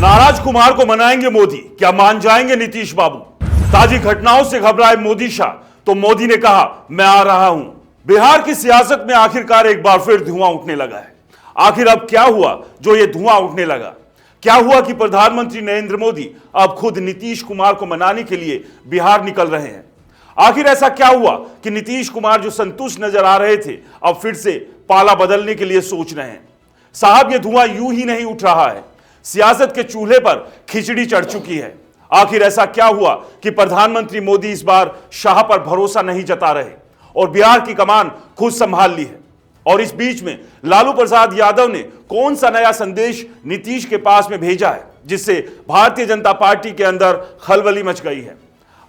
नाराज कुमार को मनाएंगे मोदी, क्या मान जाएंगे नीतीश बाबू? ताजी घटनाओं से घबराए मोदी शाह, तो मोदी ने कहा मैं आ रहा हूं। बिहार की सियासत में आखिरकार एक बार फिर धुआं उठने लगा है। आखिर अब क्या हुआ जो ये धुआं उठने लगा? क्या हुआ कि प्रधानमंत्री नरेंद्र मोदी अब खुद नीतीश कुमार को मनाने के लिए बिहार निकल रहे हैं? आखिर ऐसा क्या हुआ कि नीतीश कुमार जो संतुष्ट नजर आ रहे थे अब फिर से पाला बदलने के लिए सोच रहे हैं? साहब, ये धुआं यूं ही नहीं उठ रहा है, सियासत के चूल्हे पर खिचड़ी चढ़ चुकी है। आखिर ऐसा क्या हुआ कि प्रधानमंत्री मोदी इस बार शाह पर भरोसा नहीं जता रहे और बिहार की कमान खुद संभाल ली है? और इस बीच में लालू प्रसाद यादव ने कौन सा नया संदेश नीतीश के पास में भेजा है जिससे भारतीय जनता पार्टी के अंदर खलबली मच गई है?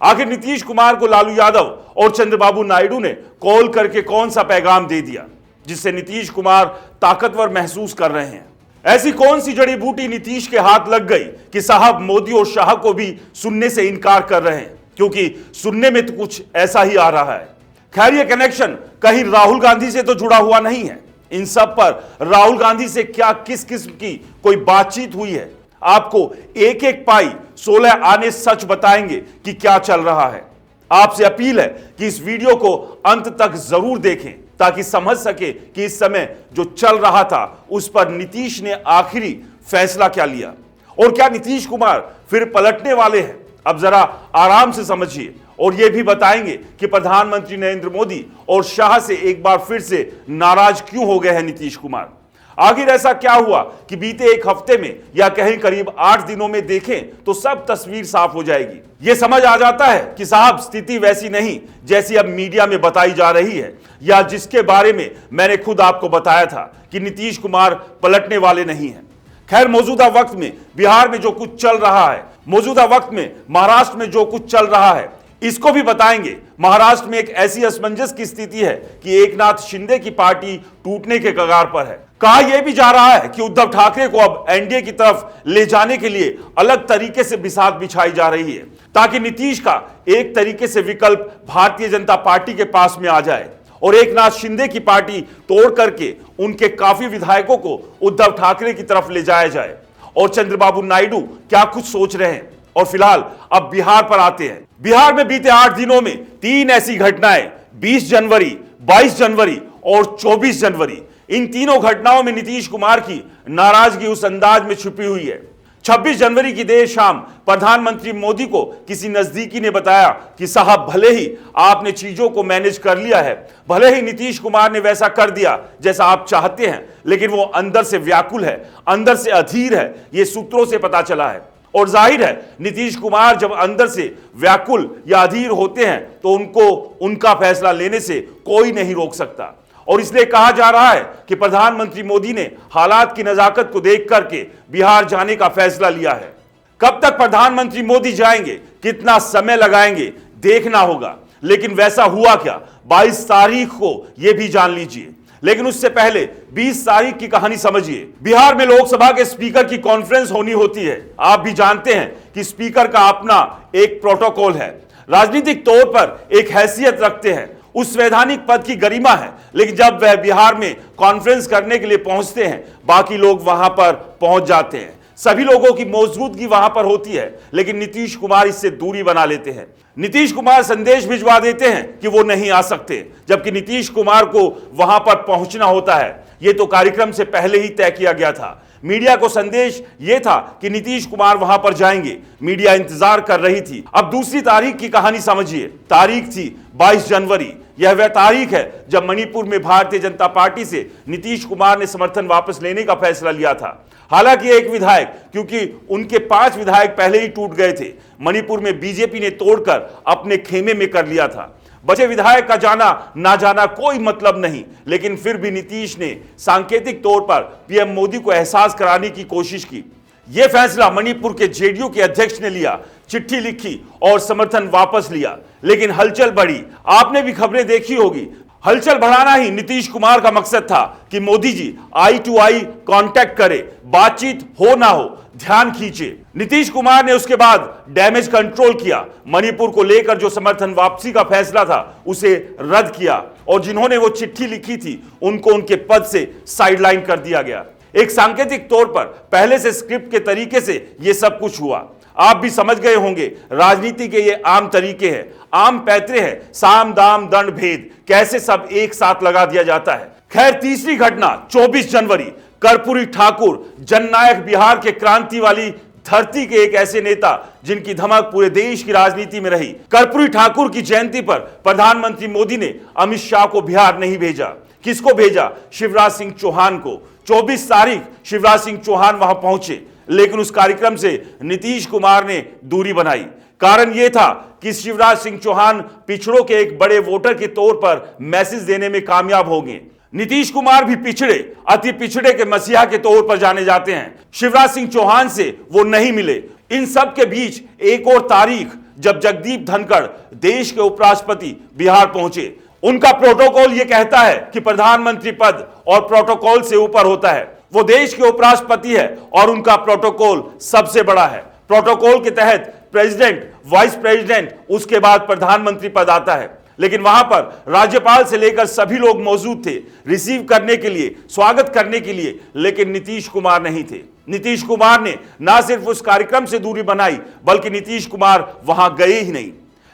आखिर नीतीश कुमार को लालू यादव और चंद्रबाबू नायडू ने कॉल करके कौन सा पैगाम दे दिया जिससे नीतीश कुमार ताकतवर महसूस कर रहे हैं? ऐसी कौन सी जड़ी बूटी नीतीश के हाथ लग गई कि साहब मोदी और शाह को भी सुनने से इनकार कर रहे हैं, क्योंकि सुनने में तो कुछ ऐसा ही आ रहा है। खैर, ये कनेक्शन कहीं राहुल गांधी से तो जुड़ा हुआ नहीं है। इन सब पर राहुल गांधी से क्या किस किस्म की कोई बातचीत हुई है? आपको एक एक पाई 16 आने सच बताएंगे कि क्या चल रहा है। आपसे अपील है कि इस वीडियो को अंत तक जरूर देखें ताकि समझ सके कि इस समय जो चल रहा था उस पर नीतीश ने आखिरी फैसला क्या लिया और क्या नीतीश कुमार फिर पलटने वाले हैं। अब जरा आराम से समझिए और यह भी बताएंगे कि प्रधानमंत्री नरेंद्र मोदी और शाह से एक बार फिर से नाराज क्यों हो गए हैं नीतीश कुमार। आखिर ऐसा क्या हुआ कि बीते एक हफ्ते में या कहीं करीब 8 दिनों में देखें तो सब तस्वीर साफ हो जाएगी। यह समझ आ जाता है कि साहब स्थिति वैसी नहीं जैसी अब मीडिया में बताई जा रही है या जिसके बारे में मैंने खुद आपको बताया था कि नीतीश कुमार पलटने वाले नहीं हैं। खैर, मौजूदा वक्त में बिहार में जो कुछ चल रहा है, मौजूदा वक्त में महाराष्ट्र में जो कुछ चल रहा है, इसको भी बताएंगे। महाराष्ट्र में एक ऐसी असमंजस की स्थिति है कि एकनाथ शिंदे की पार्टी टूटने के कगार पर है। कहा यह भी जा रहा है कि उद्धव ठाकरे को अब एनडीए की तरफ ले जाने के लिए अलग तरीके से बिसात बिछाई जा रही है ताकि नीतीश का एक तरीके से विकल्प भारतीय जनता पार्टी के पास में आ जाए और एकनाथ शिंदे की पार्टी तोड़ करके उनके काफी विधायकों को उद्धव ठाकरे की तरफ ले जाया जाए। और चंद्रबाबू नायडू क्या कुछ सोच रहे हैं? और फिलहाल अब बिहार पर आते हैं। बिहार में बीते 8 दिनों में 3 ऐसी घटनाएं 20 जनवरी, 22 जनवरी और 24 जनवरी, इन तीनों घटनाओं में नीतीश कुमार की नाराजगी उस अंदाज में छुपी हुई है। 26 जनवरी की देर शाम प्रधानमंत्री मोदी को किसी नजदीकी ने बताया कि साहब भले ही आपने चीजों को मैनेज कर लिया है, भले ही नीतीश कुमार ने वैसा कर दिया जैसा आप चाहते हैं, लेकिन वो अंदर से व्याकुल है, अंदर से अधीर है। ये सूत्रों से पता चला है और जाहिर है नीतीश कुमार जब अंदर से व्याकुल या अधीर होते हैं तो उनको उनका फैसला लेने से कोई नहीं रोक सकता। और इसलिए कहा जा रहा है कि प्रधानमंत्री मोदी ने हालात की नजाकत को देख करके बिहार जाने का फैसला लिया है। कब तक प्रधानमंत्री मोदी जाएंगे, कितना समय लगाएंगे, देखना होगा। लेकिन वैसा हुआ क्या? 22 तारीख को यह भी जान लीजिए। लेकिन उससे पहले 20 तारीख की कहानी समझिए। बिहार में लोकसभा के स्पीकर की कॉन्फ्रेंस होनी होती है। आप भी जानते हैं कि स्पीकर का अपना एक प्रोटोकॉल है, राजनीतिक तौर पर एक हैसियत रखते हैं, उस वैधानिक पद की गरिमा है। लेकिन जब वह बिहार में कॉन्फ्रेंस करने के लिए पहुंचते हैं, बाकी लोग वहां पर पहुंच जाते हैं, सभी लोगों की मौजूदगी वहां पर होती है, लेकिन नीतीश कुमार इससे दूरी बना लेते हैं। नीतीश कुमार संदेश भिजवा देते हैं कि वो नहीं आ सकते, जबकि नीतीश कुमार को वहां पर पहुंचना होता है। यह तो कार्यक्रम से पहले ही तय किया गया था। मीडिया को संदेश यह था कि नीतीश कुमार वहां पर जाएंगे, मीडिया इंतजार कर रही थी। अब दूसरी तारीख की कहानी समझिए। तारीख थी 22 जनवरी। यह वह तारीख है जब मणिपुर में भारतीय जनता पार्टी से नीतीश कुमार ने समर्थन वापस लेने का फैसला लिया था। हालांकि एक विधायक, क्योंकि उनके 5 विधायक पहले ही टूट गए थे, मणिपुर में बीजेपी ने तोड़कर अपने खेमे में कर लिया था। बचे विधायक का जाना ना जाना कोई मतलब नहीं, लेकिन फिर भी नीतीश ने सांकेतिक तौर पर पीएम मोदी को एहसास कराने की कोशिश की। यह फैसला मणिपुर के जेडीयू के अध्यक्ष ने लिया, चिट्ठी लिखी और समर्थन वापस लिया। लेकिन हलचल बढ़ी। आपने भी खबरें देखी होगी। हलचल बढ़ाना ही नीतीश कुमार का मकसद था कि मोदी जी आई टू आई कांटेक्ट करें, बातचीत हो ना हो, ध्यान खींचे। नीतीश कुमार ने उसके बाद डैमेज कंट्रोल किया। मणिपुर को लेकर जो समर्थन वापसी का फैसला था उसे रद्द किया और जिन्होंने वो चिट्ठी लिखी थी उनको उनके पद से साइडलाइन कर दिया गया। एक सांकेतिक तौर पर पहले से स्क्रिप्ट के तरीके से यह सब कुछ हुआ। आप भी समझ गए होंगे राजनीति के ये आम तरीके हैं, आम पैतरे हैं, साम दाम दंड भेद कैसे सब एक साथ लगा दिया जाता है। खैर, तीसरी घटना 24 जनवरी, कर्पूरी ठाकुर, जननायक, बिहार के क्रांति वाली धरती के एक ऐसे नेता जिनकी धमक पूरे देश की राजनीति में रही। कर्पूरी ठाकुर की जयंती पर प्रधानमंत्री मोदी ने अमित शाह को बिहार नहीं भेजा। किसको भेजा? शिवराज सिंह चौहान को। 24 तारीख शिवराज सिंह चौहान वहां पहुंचे, लेकिन उस कार्यक्रम से नीतीश कुमार ने दूरी बनाई। कारण यह था कि शिवराज सिंह चौहान पिछड़ों के एक बड़े वोटर के तौर पर मैसेज देने में कामयाब हो गए। नीतीश कुमार भी पिछड़े, अति पिछड़े के मसीहा के तौर पर जाने जाते हैं। शिवराज सिंह चौहान से वो नहीं मिले। इन सब के बीच एक और तारीख जब जगदीप धनखड़, देश के उपराष्ट्रपति, बिहार पहुंचे। उनका प्रोटोकॉल यह कहता है कि प्रधानमंत्री पद और प्रोटोकॉल से ऊपर होता है। वो देश के उपराष्ट्रपति है और उनका प्रोटोकॉल सबसे बड़ा है। प्रोटोकॉल के तहत प्रेसिडेंट, वाइस प्रेसिडेंट, उसके बाद प्रधानमंत्री पद आता है। लेकिन वहां पर राज्यपाल से लेकर सभी लोग मौजूद थे, रिसीव करने के लिए, स्वागत करने के लिए, लेकिन नीतीश कुमार नहीं थे। नीतीश कुमार ने ना सिर्फ उस कार्यक्रम से दूरी बनाई, बल्कि नीतीश कुमार वहां गए ही नहीं।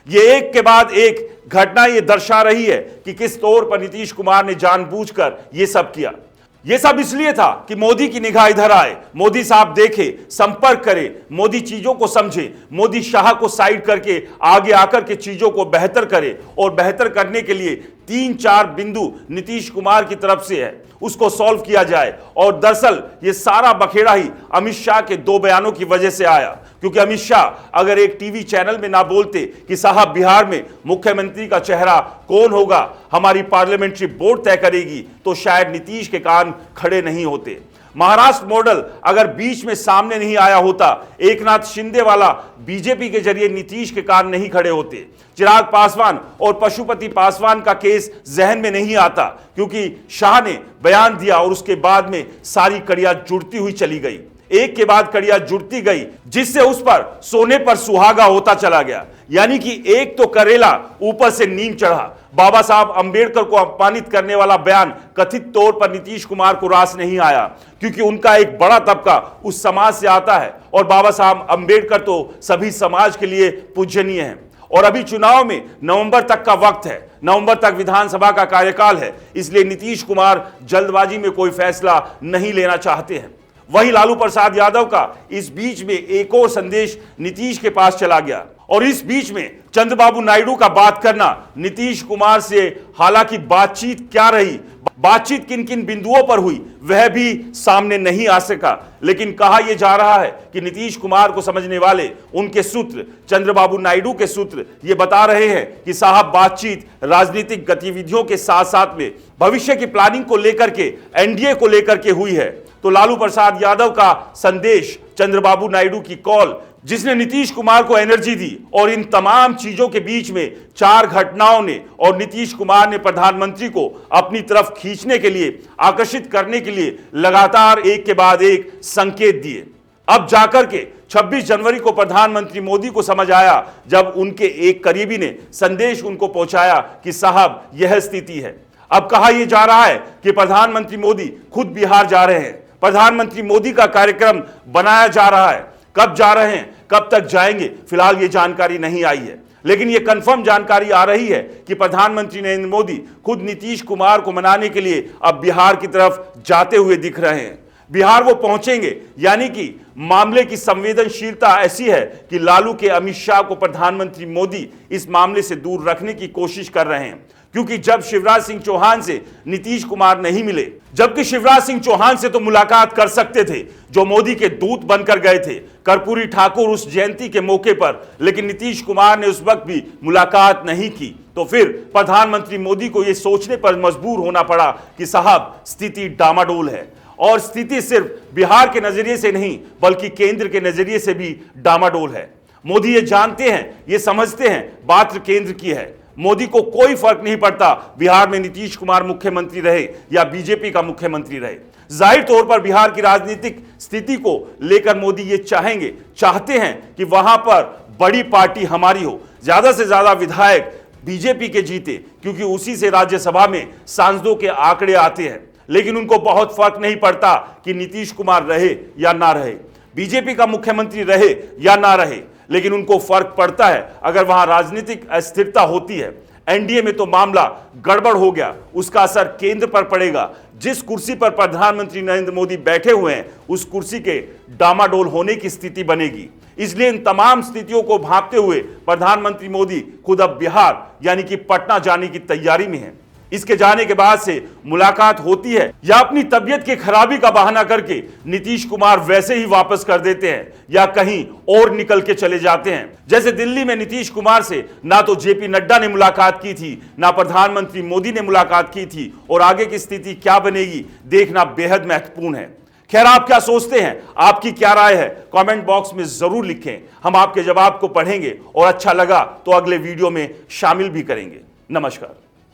ये एक के बाद एक घटना ये दर्शा रही है कि किस तौर पर नीतीश कुमार ने जानबूझकर ये सब किया। यह सब इसलिए था कि मोदी की निगाह इधर आए, मोदी साहब देखे, संपर्क करे, मोदी चीजों को समझे, मोदी शाह को साइड करके आगे आकर के चीजों को बेहतर करे। और बेहतर करने के लिए 3-4 बिंदु नीतीश कुमार की तरफ से है, उसको सॉल्व किया जाए। और दरअसल ये सारा बखेड़ा ही अमित शाह के 2 बयानों की वजह से आया। क्योंकि अमित शाह अगर एक टीवी चैनल में ना बोलते कि साहब बिहार में मुख्यमंत्री का चेहरा कौन होगा, हमारी पार्लियामेंट्री बोर्ड तय करेगी, तो शायद नीतीश के कान खड़े नहीं होते। महाराष्ट्र मॉडल अगर बीच में सामने नहीं आया होता, एकनाथ शिंदे वाला बीजेपी के जरिए नीतीश के कान नहीं खड़े होते। चिराग पासवान और पशुपति पासवान का केस जहन में नहीं आता, क्योंकि शाह ने बयान दिया और उसके बाद में सारी कड़ियां जुड़ती हुई चली गई, एक के बाद कड़ियां जुड़ती गई, जिससे उस पर सोने पर सुहागा होता चला गया। यानी कि एक तो करेला ऊपर से नीम चढ़ा। बाबा साहब अंबेडकर को अपमानित करने वाला बयान कथित तौर पर नीतीश कुमार को रास नहीं आया, क्योंकि उनका एक बड़ा तबका उस समाज से आता है और बाबा साहब अंबेडकर तो सभी समाज के लिए पूजनीय हैं। और अभी चुनाव में नवंबर तक का वक्त है, नवंबर तक विधानसभा का कार्यकाल है, इसलिए नीतीश कुमार जल्दबाजी में कोई फैसला नहीं लेना चाहते हैं। वहीं लालू प्रसाद यादव का इस बीच में एक और संदेश नीतीश के पास चला गया, और इस बीच में चंद्रबाबू नायडू का बात करना नीतीश कुमार से, हालांकि बातचीत क्या रही, बातचीत किन किन बिंदुओं पर हुई, वह भी सामने नहीं आ सका। लेकिन कहा यह जा रहा है कि नीतीश कुमार को समझने वाले उनके सूत्र, चंद्रबाबू नायडू के सूत्र, ये बता रहे हैं कि साहब बातचीत राजनीतिक गतिविधियों के साथ साथ में भविष्य की प्लानिंग को लेकर के, एनडीए को लेकर के हुई है। तो लालू प्रसाद यादव का संदेश, चंद्रबाबू नायडू की कॉल, जिसने नीतीश कुमार को एनर्जी दी, और इन तमाम चीजों के बीच में 4 घटनाओं ने और नीतीश कुमार ने प्रधानमंत्री को अपनी तरफ खींचने के लिए, आकर्षित करने के लिए लगातार एक के बाद एक संकेत दिए। अब जाकर के 26 जनवरी को प्रधानमंत्री मोदी को समझ आया, जब उनके एक करीबी ने संदेश उनको पहुंचाया कि साहब यह स्थिति है। अब कहा यह जा रहा है कि प्रधानमंत्री मोदी खुद बिहार जा रहे हैं, प्रधानमंत्री मोदी का कार्यक्रम बनाया जा रहा है। कब जा रहे हैं, कब तक जाएंगे, फिलहाल ये जानकारी नहीं आई है। लेकिन ये कंफर्म जानकारी आ रही है कि प्रधानमंत्री नरेंद्र मोदी खुद नीतीश कुमार को मनाने के लिए अब बिहार की तरफ जाते हुए दिख रहे हैं। बिहार वो पहुंचेंगे, यानी कि मामले की संवेदनशीलता ऐसी है कि लालू के अमित शाह को प्रधानमंत्री मोदी इस मामले से दूर रखने की कोशिश कर रहे हैं। क्योंकि जब शिवराज सिंह चौहान से नीतीश कुमार नहीं मिले, जबकि शिवराज सिंह चौहान से तो मुलाकात कर सकते थे, जो मोदी के दूत बनकर गए थे कर्पूरी ठाकुर उस जयंती के मौके पर, लेकिन नीतीश कुमार ने उस वक्त भी मुलाकात नहीं की। तो फिर प्रधानमंत्री मोदी को यह सोचने पर मजबूर होना पड़ा कि साहब स्थिति डामाडोल है, और स्थिति सिर्फ बिहार के नजरिए से नहीं बल्कि केंद्र के नजरिए से भी डामाडोल है। मोदी ये जानते हैं, ये समझते हैं, बात केंद्र की है। मोदी को कोई फर्क नहीं पड़ता बिहार में नीतीश कुमार मुख्यमंत्री रहे या बीजेपी का मुख्यमंत्री रहे। जाहिर तौर पर बिहार की राजनीतिक स्थिति को लेकर मोदी ये चाहते हैं कि वहां पर बड़ी पार्टी हमारी हो, ज्यादा से ज्यादा विधायक बीजेपी के जीते, क्योंकि उसी से राज्यसभा में सांसदों के आंकड़े आते हैं। लेकिन उनको बहुत फर्क नहीं पड़ता कि नीतीश कुमार रहे या ना रहे, बीजेपी का मुख्यमंत्री रहे या ना रहे, लेकिन उनको फर्क पड़ता है अगर वहां राजनीतिक अस्थिरता होती है। एनडीए में तो मामला गड़बड़ हो गया, उसका असर केंद्र पर पड़ेगा। जिस कुर्सी पर प्रधानमंत्री नरेंद्र मोदी बैठे हुए हैं उस कुर्सी के डामाडोल होने की स्थिति बनेगी। इसलिए इन तमाम स्थितियों को भांपते हुए प्रधानमंत्री मोदी खुद अब बिहार यानी कि पटना जाने की तैयारी में है। इसके जाने के बाद से मुलाकात होती है या अपनी तबीयत की खराबी का बहाना करके नीतीश कुमार वैसे ही वापस कर देते हैं या कहीं और निकल के चले जाते हैं। जैसे दिल्ली में नीतीश कुमार से ना तो जेपी नड्डा ने मुलाकात की थी, ना प्रधानमंत्री मोदी ने मुलाकात की थी, और आगे की स्थिति क्या बनेगी देखना बेहद महत्वपूर्ण है। खैर, आप क्या सोचते हैं, आपकी क्या राय है, कमेंट बॉक्स में जरूर लिखें। हम आपके जवाब को पढ़ेंगे और अच्छा लगा तो अगले वीडियो में शामिल भी करेंगे। नमस्कार।